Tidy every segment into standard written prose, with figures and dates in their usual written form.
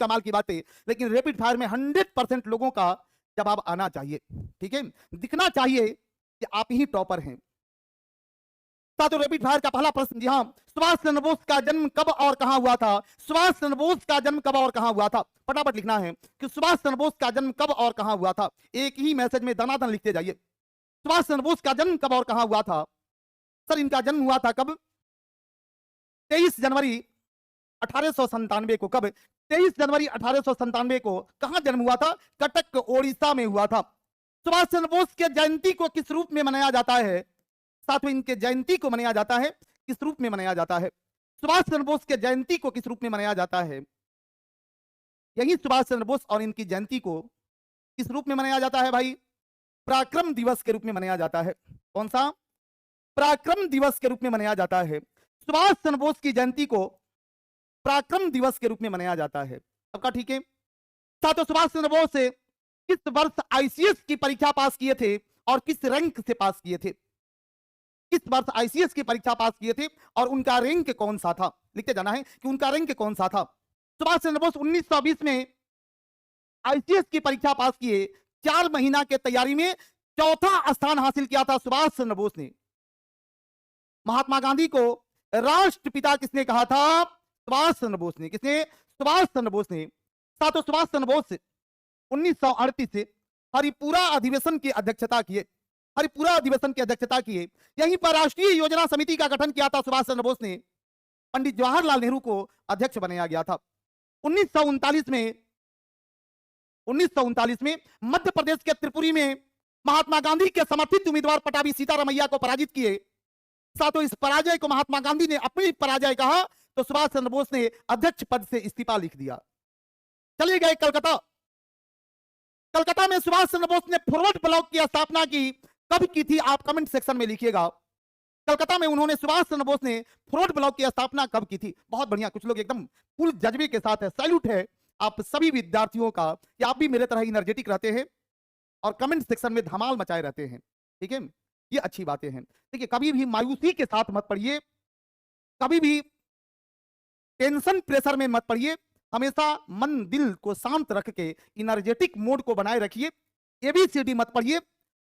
कमाल की बात है, लेकिन रैपिड फायर में 100% लोगों का जवाब आना चाहिए। ठीक है, दिखना चाहिए कि आप ही टॉपर हैं। साथियों, रैपिड फायर का पहला प्रश्न, जी हाँ, सुभाष चंद्र बोस का जन्म कब और कहां हुआ था? सुभाष चंद्र बोस का जन्म कब और कहां हुआ था? फटाफट लिखना है कि सुभाष चंद्र बोस का जन्म कब और कहां हुआ था। एक ही मैसेज में दनादन लिखते जाइए। सुभाष चंद्र बोस का जन्म कब और कहां हुआ था? सर, इनका जन्म हुआ था कब? 23 जनवरी 1897 को। कब? 23 जनवरी 1897 को। कहां जन्म हुआ था? कटक, ओडिशा में हुआ था। सुभाष चंद्र बोस के जयंती को किस रूप में मनाया जाता है? साथ में इनके जयंती को मनाया जाता है किस रूप में मनाया जाता है? सुभाष चंद्र बोस के जयंती को किस रूप में मनाया जाता है? यही सुभाष चंद्र बोस और इनकी जयंती को किस रूप में मनाया जाता है भाई? पराक्रम दिवस के रूप में मनाया जाता है। कौन सा? पराक्रम दिवस के रूप में मनाया जाता है। सुभाष चंद्र बोस की जयंती को पराक्रम दिवस के रूप में मनाया जाता है। सबका ठीक है? साथियों, सुभाष चंद्र बोस से किस वर्ष आईसीएस की परीक्षा पास किए थे और किस रैंक से पास किए थे? किस वर्ष आईसीएस की परीक्षा पास किए थे और उनका रैंक कौन सा था? लिखते जाना है कि उनका रैंक कौन सा था। सुभाष चंद्र बोस 1920 में आईसीएस की परीक्षा पास किए। 4 महीना के तैयारी में चौथा स्थान हासिल किया था सुभाष चंद्र बोस ने। महात्मा गांधी को राष्ट्रपिता किसने कहा था? सुभाष चंद्र बोस ने। किसने? सुभाष चंद्र बोस ने। साथियों, सुभाष चंद्र बोस 1938 से हरिपुरा अधिवेशन की अध्यक्षता किए। हरिपुरा अधिवेशन की अध्यक्षता किए। यहीं पर राष्ट्रीय योजना समिति का गठन किया था सुभाष चंद्र बोस ने। पंडित जवाहरलाल नेहरू को अध्यक्ष बनाया गया था। 1939 में मध्य प्रदेश के त्रिपुरी में महात्मा गांधी के समर्थित उम्मीदवार पटाभी सीतारामैया को पराजित किए। साथियों, इस पराजय को महात्मा गांधी ने अपनी पराजय कहा तो सुभाष चंद्र बोस ने अध्यक्ष पद से इस्तीफा लिख दिया। चले गए कलकत्ता। कलकत्ता में सुभाष चंद्र बोस ने फॉरवर्ड ब्लॉक की स्थापना की। कब की थी? आप कमेंट सेक्शन में लिखिएगा। कलकत्ता में उन्होंने, सुभाष चंद्र बोस ने फॉरवर्ड ब्लॉक की स्थापना कब की थी? बहुत बढ़िया, कुछ लोग एकदम फुल जज्बे के साथ है। सैल्यूट है आप सभी विद्यार्थियों का कि आप भी मेरे तरह एनर्जेटिक रहते हैं और कमेंट सेक्शन में धमाल मचाए रहते हैं। ठीक है, ये अच्छी बातें हैं। देखिए, कभी भी मायूसी के साथ मत पड़िए, कभी भी टेंशन प्रेशर में मत पड़िए। हमेशा मन दिल को शांत रख के एनर्जेटिक मोड को बनाए रखिए। एबीसीडी मत पढ़िए,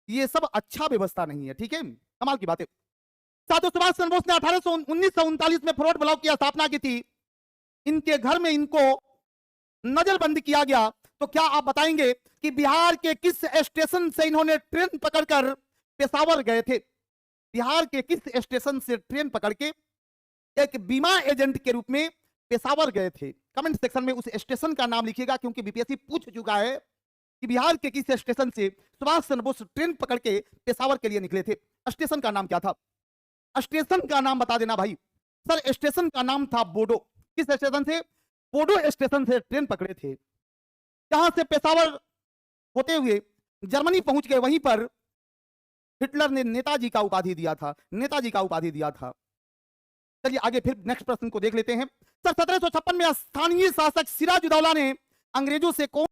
ये सब अच्छा व्यवस्था नहीं है। ठीक है, कमाल की बात है। साथियों, सुभाष चंद्र बोस ने 1939 में फॉरवर्ड ब्लॉक की स्थापना की थी। इनके घर में इनको नजरबंद किया गया। तो क्या आप बताएंगे कि बिहार के किस स्टेशन से इन्होंने ट्रेन पकड़कर पेशावर गए थे? बिहार के किस स्टेशन से ट्रेन पकड़ के एक बीमा एजेंट के रूप में पेशावर गए थे? कमेंट सेक्शन में उस स्टेशन का नाम लिखिएगा, क्योंकि बीपीएससी पूछ चुका है कि बिहार के किस स्टेशन से सुभाष चंद्र बोस ट्रेन पकड़ के पेशावर के लिए निकले थे। स्टेशन का नाम क्या था? स्टेशन का नाम बता देना भाई। सर, स्टेशन का नाम था बोडो। किस स्टेशन से? बोडो स्टेशन से ट्रेन पकड़े थे। जहां से पेशावर होते हुए जर्मनी पहुंच गए, वहीं पर हिटलर ने नेताजी का उपाधि दिया था। नेताजी का उपाधि दिया था। चलिए आगे फिर नेक्स्ट प्रश्न को देख लेते हैं। सर, 1756 में स्थानीय शासक सिराजुद्दौला ने अंग्रेजों से कौन